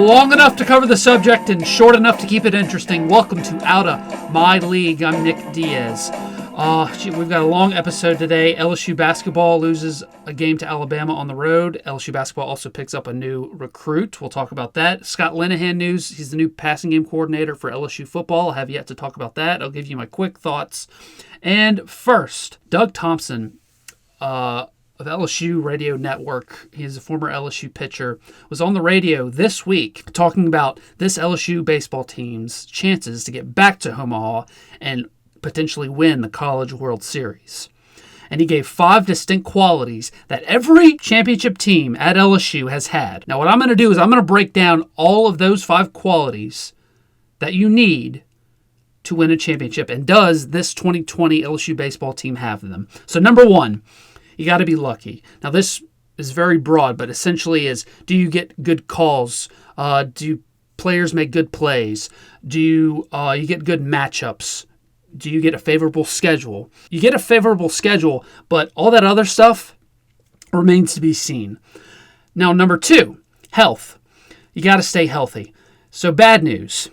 Long enough to cover the subject and short enough to keep it interesting. Welcome to Outta My League. I'm Nick Diaz. We've got a long episode today. LSU Basketball loses a game to Alabama on the road. LSU Basketball also picks up a new recruit. We'll talk about that. Scott Linehan news. He's the new passing game coordinator for LSU Football. I have yet to talk about that. I'll give you my quick thoughts. And first, Doug Thompson of LSU Radio Network, he's a former LSU pitcher, was on the radio this week talking about this LSU baseball team's chances to get back to Omaha and potentially win the College World Series. And he gave 5 distinct qualities that every championship team at LSU has had. Now what I'm going to do is I'm going to break down all of those 5 qualities that you need to win a championship. And does this 2020 LSU baseball team have them? So number 1, you got to be lucky. Now this is very broad, but essentially is, do you get good calls? Do players make good plays? Do you get good matchups? Do you get a favorable schedule? You get a favorable schedule, but all that other stuff remains to be seen. Now, number 2, health. You got to stay healthy. So bad news.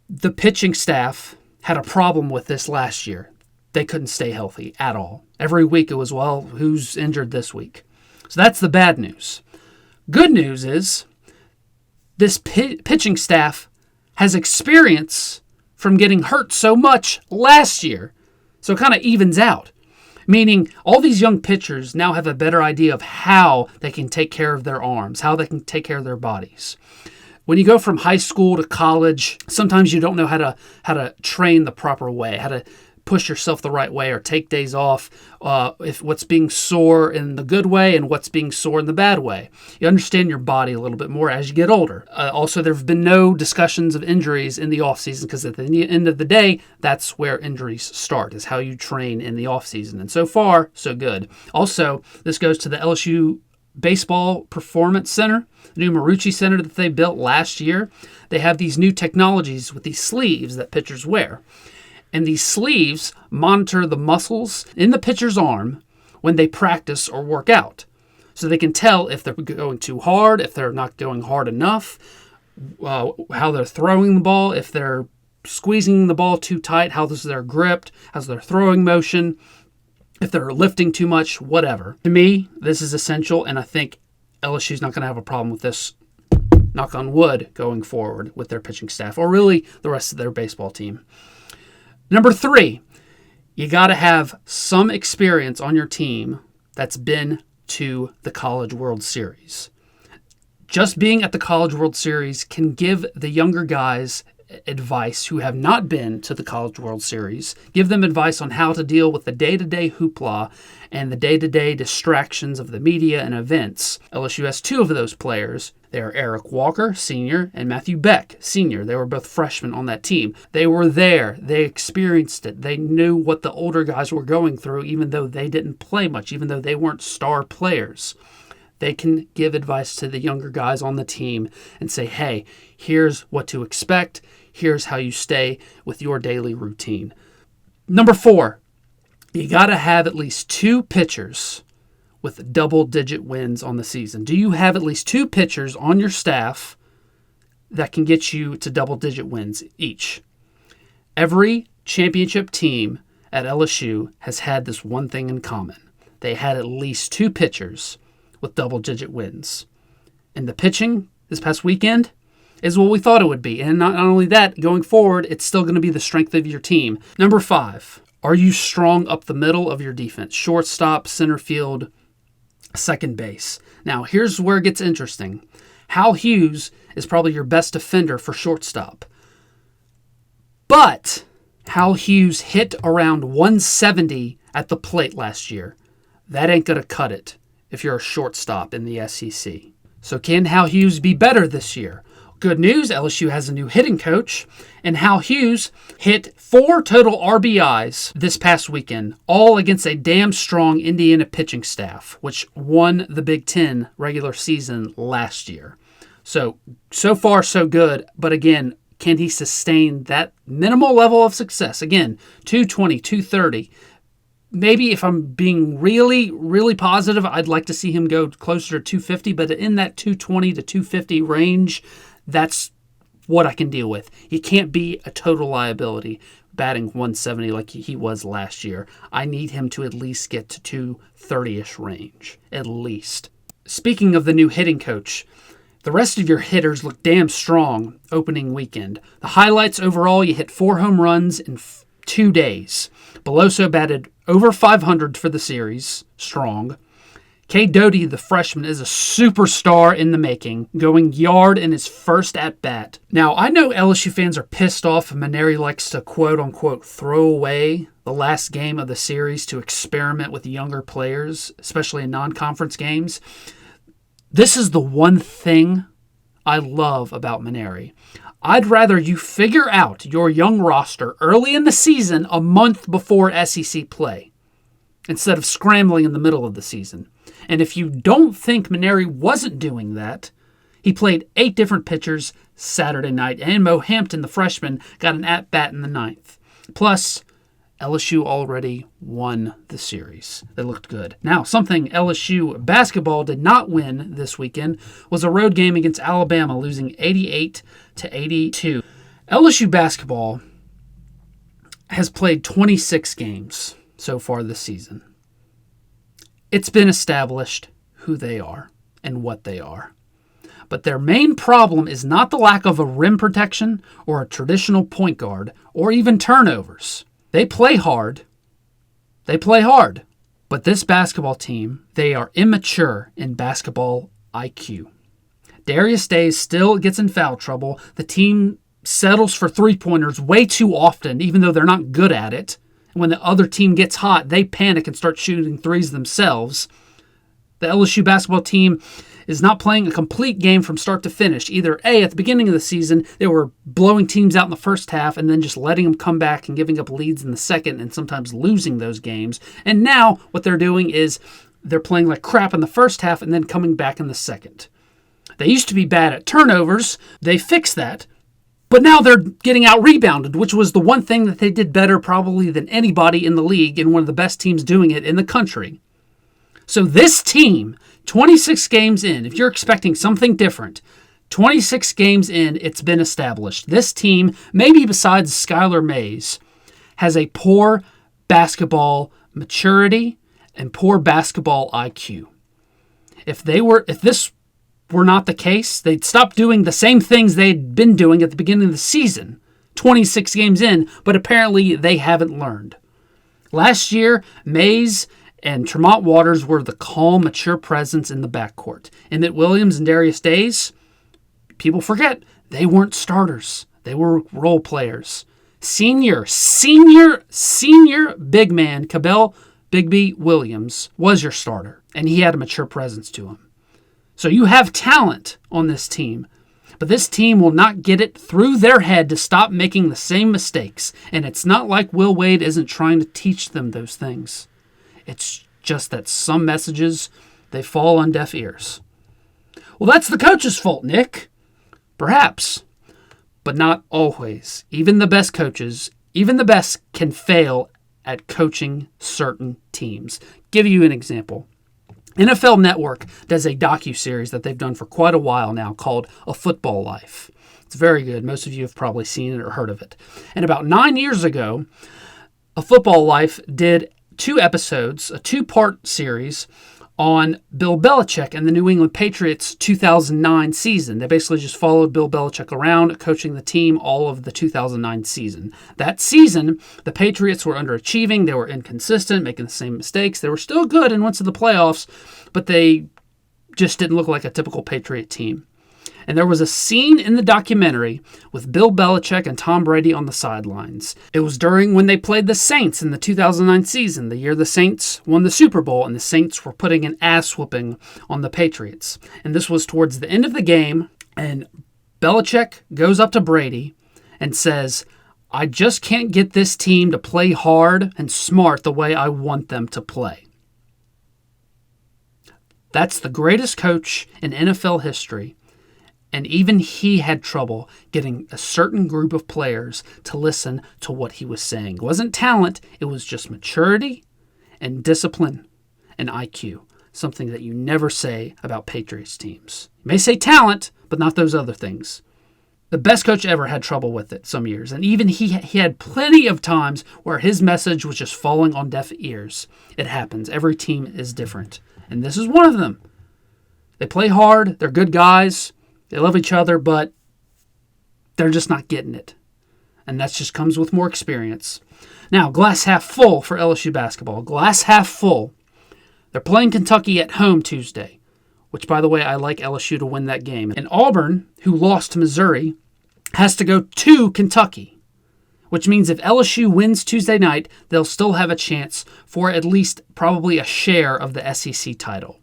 The pitching staff had a problem with this last year. They couldn't stay healthy at all. Every week it was, well, who's injured this week? So that's the bad news. Good news is this pitching staff has experience from getting hurt so much last year. So it kind of evens out. Meaning all these young pitchers now have a better idea of how they can take care of their arms, how they can take care of their bodies. When you go from high school to college, sometimes you don't know how to train the proper way, how to push yourself the right way or take days off, if what's being sore in the good way and what's being sore in the bad way. You understand your body a little bit more as you get older. Also, there have been no discussions of injuries in the offseason because at the end of the day, that's where injuries start, is how you train in the offseason. And so far, so good. Also, this goes to the LSU Baseball Performance Center, the new Marucci Center that they built last year. They have these new technologies with these sleeves that pitchers wear. And these sleeves monitor the muscles in the pitcher's arm when they practice or work out. So they can tell if they're going too hard, if they're not going hard enough, how they're throwing the ball, if they're squeezing the ball too tight, how they're gripped, how's their throwing motion, if they're lifting too much, whatever. To me, this is essential, and I think LSU's not going to have a problem with this, knock on wood, going forward with their pitching staff, or really the rest of their baseball team. Number 3, you got to have some experience on your team that's been to the College World Series. Just being at the College World Series can give the younger guys advice who have not been to the College World Series, give them advice on how to deal with the day-to-day hoopla and the day-to-day distractions of the media and events. LSU has 2 of those players. They are Eric Walker, senior, and Matthew Beck, senior. They were both freshmen on that team. They were there. They experienced it. They knew what the older guys were going through, even though they didn't play much, even though they weren't star players. They can give advice to the younger guys on the team and say, hey, here's what to expect. Here's how you stay with your daily routine. Number 4, you got to have at least 2 pitchers with double-digit wins on the season. Do you have at least 2 pitchers on your staff that can get you to double-digit wins each? Every championship team at LSU has had this one thing in common. They had at least 2 pitchers with double-digit wins. And the pitching this past weekend is what we thought it would be. And not only that, going forward, it's still going to be the strength of your team. Number 5, are you strong up the middle of your defense? Shortstop, center field, second base. Now, here's where it gets interesting. Hal Hughes is probably your best defender for shortstop. But Hal Hughes hit around 170 at the plate last year. That ain't going to cut it if you're a shortstop in the SEC. So can Hal Hughes be better this year? Good news, LSU has a new hitting coach, and Hal Hughes hit 4 total RBIs this past weekend, all against a damn strong Indiana pitching staff, which won the Big Ten regular season last year. So far, so good, but again, can he sustain that minimal level of success? Again, 220, 230, maybe if I'm being really, really positive, I'd like to see him go closer to 250, but in that 220 to 250 range, that's what I can deal with. He can't be a total liability batting 170 like he was last year. I need him to at least get to 230-ish range, at least. Speaking of the new hitting coach, the rest of your hitters look damn strong opening weekend. The highlights overall, you hit 4 home runs in 2 days. Beloso batted over 500 for the series, strong. K. Doty, the freshman, is a superstar in the making, going yard in his first at-bat. Now, I know LSU fans are pissed off and Mainieri likes to quote-unquote throw away the last game of the series to experiment with younger players, especially in non-conference games. This is the one thing I love about Mainieri. I'd rather you figure out your young roster early in the season, a month before SEC play, instead of scrambling in the middle of the season. And if you don't think Mainieri wasn't doing that, he played 8 different pitchers Saturday night, and Mo Hampton, the freshman, got an at-bat in the 9th. Plus, LSU already won the series. They looked good. Now, something LSU Basketball did not win this weekend was a road game against Alabama, losing 88-82. LSU Basketball has played 26 games so far this season. It's been established who they are and what they are. But their main problem is not the lack of a rim protection or a traditional point guard or even turnovers. They play hard. But this basketball team, they are immature in basketball IQ. Darius Days still gets in foul trouble. The team settles for three-pointers way too often, even though they're not good at it. And when the other team gets hot, they panic and start shooting threes themselves. The LSU basketball team is not playing a complete game from start to finish. Either A, at the beginning of the season, they were blowing teams out in the first half and then just letting them come back and giving up leads in the second and sometimes losing those games. And now what they're doing is they're playing like crap in the first half and then coming back in the second. They used to be bad at turnovers. They fixed that. But now they're getting out-rebounded, which was the one thing that they did better probably than anybody in the league and one of the best teams doing it in the country. So this team, 26 games in, if you're expecting something different, 26 games in, it's been established. This team, maybe besides Skylar Mays, has a poor basketball maturity and poor basketball IQ. If this were not the case, they'd stop doing the same things they'd been doing at the beginning of the season, 26 games in, but apparently they haven't learned. Last year, Mays and Tremont Waters were the calm, mature presence in the backcourt. Emmett Williams and Darius Days, people forget, they weren't starters. They were role players. Senior big man, Cabell Bigby Williams, was your starter, and he had a mature presence to him. So you have talent on this team, but this team will not get it through their head to stop making the same mistakes. And it's not like Will Wade isn't trying to teach them those things. It's just that some messages, they fall on deaf ears. Well, that's the coach's fault, Nick. Perhaps, but not always. Even the best coaches, even the best can fail at coaching certain teams. Give you an example. NFL Network does a docuseries that they've done for quite a while now called A Football Life. It's very good. Most of you have probably seen it or heard of it. And about 9 years ago, A Football Life did 2 episodes, a 2-part series on Bill Belichick and the New England Patriots 2009 season. They basically just followed Bill Belichick around, coaching the team all of the 2009 season. That season, the Patriots were underachieving. They were inconsistent, making the same mistakes. They were still good and went to the playoffs, but they just didn't look like a typical Patriot team. And there was a scene in the documentary with Bill Belichick and Tom Brady on the sidelines. It was during when they played the Saints in the 2009 season, the year the Saints won the Super Bowl, and the Saints were putting an ass-whooping on the Patriots. And this was towards the end of the game, and Belichick goes up to Brady and says, "I just can't get this team to play hard and smart the way I want them to play." That's the greatest coach in NFL history. And even he had trouble getting a certain group of players to listen to what he was saying. It wasn't talent, it was just maturity and discipline and IQ, something that you never say about Patriots teams. You may say talent, but not those other things. The best coach ever had trouble with it some years, and even he had plenty of times where his message was just falling on deaf ears. It happens. Every team is different, and this is one of them. They play hard. They're good guys. They love each other, but they're just not getting it. And that just comes with more experience. Now, glass half full for LSU basketball. Glass half full. They're playing Kentucky at home Tuesday, which, by the way, I like LSU to win that game. And Auburn, who lost to Missouri, has to go to Kentucky, which means if LSU wins Tuesday night, they'll still have a chance for at least probably a share of the SEC title.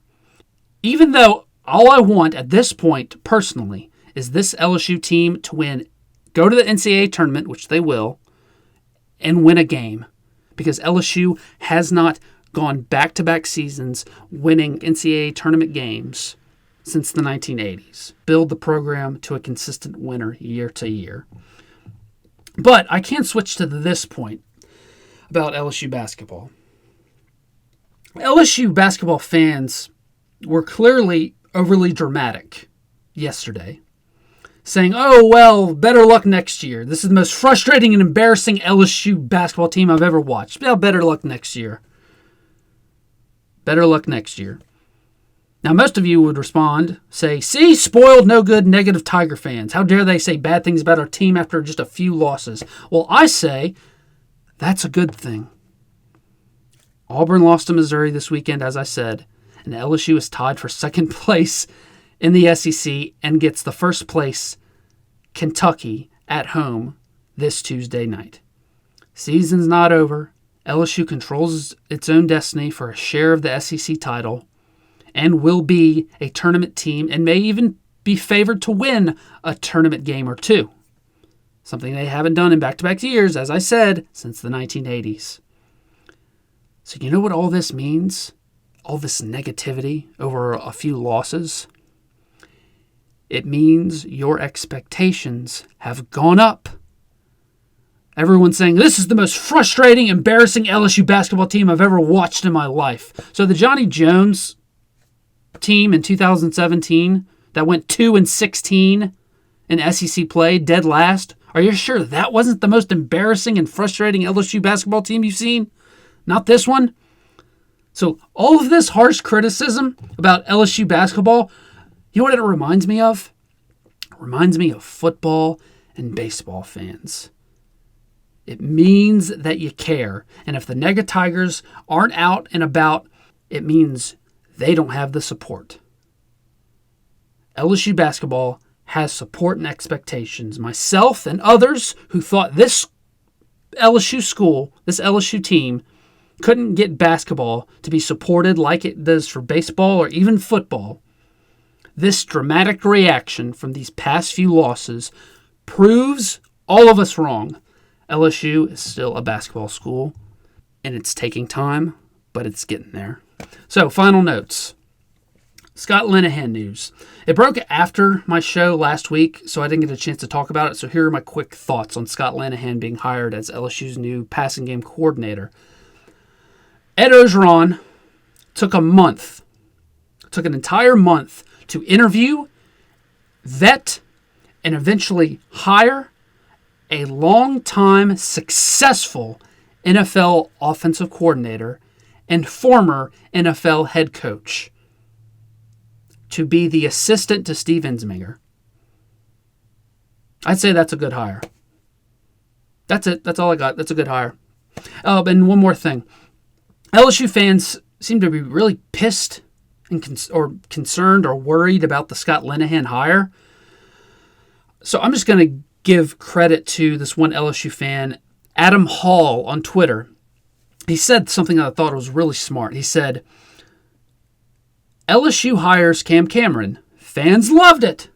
Even though all I want at this point, personally, is this LSU team to go to the NCAA tournament, which they will, and win a game. Because LSU has not gone back-to-back seasons winning NCAA tournament games since the 1980s. Build the program to a consistent winner year to year. But I can switch to this point about LSU basketball. LSU basketball fans were clearly overly dramatic yesterday, saying, oh, well, better luck next year. This is the most frustrating and embarrassing LSU basketball team I've ever watched. Yeah, better luck next year. Better luck next year. Now, most of you would respond, say, see, spoiled, no good, negative Tiger fans. How dare they say bad things about our team after just a few losses? Well, I say that's a good thing. Auburn lost to Missouri this weekend, as I said, and LSU is tied for second place in the SEC and gets the first place Kentucky at home this Tuesday night. Season's not over. LSU controls its own destiny for a share of the SEC title and will be a tournament team and may even be favored to win a tournament game or two. Something they haven't done in back-to-back years, as I said, since the 1980s. So you know what all this means? All this negativity over a few losses? It means your expectations have gone up. Everyone's saying, this is the most frustrating, embarrassing LSU basketball team I've ever watched in my life. So the Johnny Jones team in 2017 that went 2-16 in SEC play, dead last, are you sure that wasn't the most embarrassing and frustrating LSU basketball team you've seen? Not this one? So all of this harsh criticism about LSU basketball, you know what it reminds me of? It reminds me of football and baseball fans. It means that you care. And if the Nega Tigers aren't out and about, it means they don't have the support. LSU basketball has support and expectations. Myself and others who thought this LSU school, this LSU team, couldn't get basketball to be supported like it does for baseball or even football. This dramatic reaction from these past few losses proves all of us wrong. LSU is still a basketball school, and it's taking time, but it's getting there. So, final notes. Scott Linehan news. It broke after my show last week, so I didn't get a chance to talk about it. So here are my quick thoughts on Scott Linehan being hired as LSU's new passing game coordinator. Ed Orgeron took an entire month to interview, vet, and eventually hire a long-time successful NFL offensive coordinator and former NFL head coach to be the assistant to Steve Ensminger. I'd say that's a good hire. That's it. That's all I got. That's a good hire. And one more thing. LSU fans seem to be really pissed and concerned or worried about the Scott Linehan hire. So I'm just going to give credit to this one LSU fan, Adam Hall, on Twitter. He said something that I thought was really smart. He said, LSU hires Cam Cameron. Fans loved it.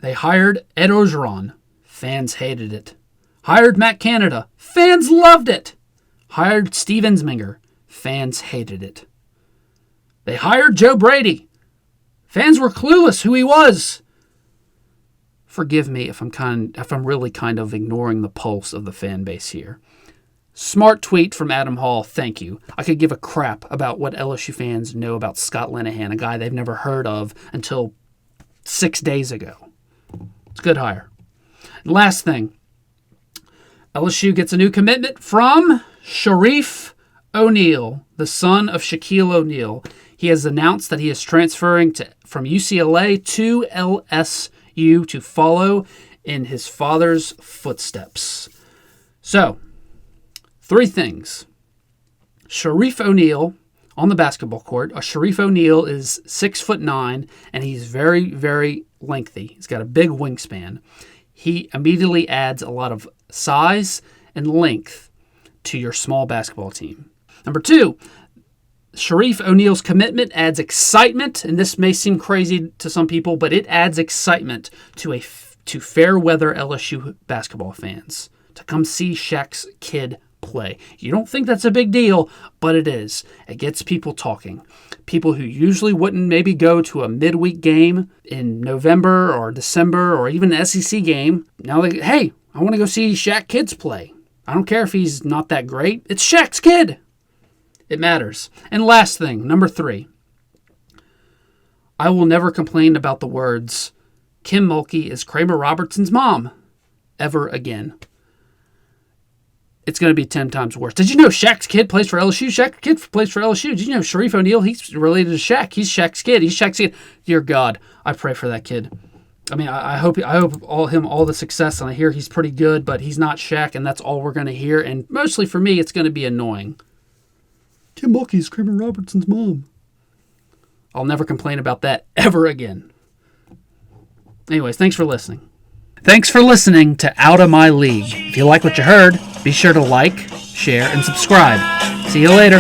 They hired Ed Orgeron. Fans hated it. Hired Matt Canada. Fans loved it. Hired Steve Ensminger. Fans hated it. They hired Joe Brady. Fans were clueless who he was. Forgive me if I'm really kind of ignoring the pulse of the fan base here. Smart tweet from Adam Hall. Thank you. I could give a crap about what LSU fans know about Scott Linehan, a guy they've never heard of until 6 days ago. It's a good hire. And last thing, LSU gets a new commitment from Shareef O'Neal, the son of Shaquille O'Neal. He has announced that he is transferring from UCLA to LSU to follow in his father's footsteps. So, 3 things. Shareef O'Neal on the basketball court. Shareef O'Neal is 6'9", and he's very, very lengthy. He's got a big wingspan. He immediately adds a lot of size and length to your small basketball team. Number 2, Shareef O'Neal's commitment adds excitement, and this may seem crazy to some people, but it adds excitement to fair weather LSU basketball fans to come see Shaq's kid play. You don't think that's a big deal, but it is. It gets people talking. People who usually wouldn't maybe go to a midweek game in November or December or even an SEC game. Now they, hey, I want to go see Shaq kids play. I don't care if he's not that great. It's Shaq's kid. It matters. And last thing, number 3. I will never complain about the words, Kim Mulkey is Kramer Robertson's mom, ever again. It's going to be 10 times worse. Did you know Shaq's kid plays for LSU? Shaq's kid plays for LSU. Did you know Shareef O'Neal, he's related to Shaq. He's Shaq's kid. He's Shaq's kid. Dear God, I pray for that kid. I mean, I hope all the success, and I hear he's pretty good, but he's not Shaq, and that's all we're going to hear. And mostly for me, it's going to be annoying. Kim Mulkey's Kramer Robertson's mom. I'll never complain about that ever again. Anyways, thanks for listening. Thanks for listening to Out of My League. If you like what you heard, be sure to like, share, and subscribe. See you later.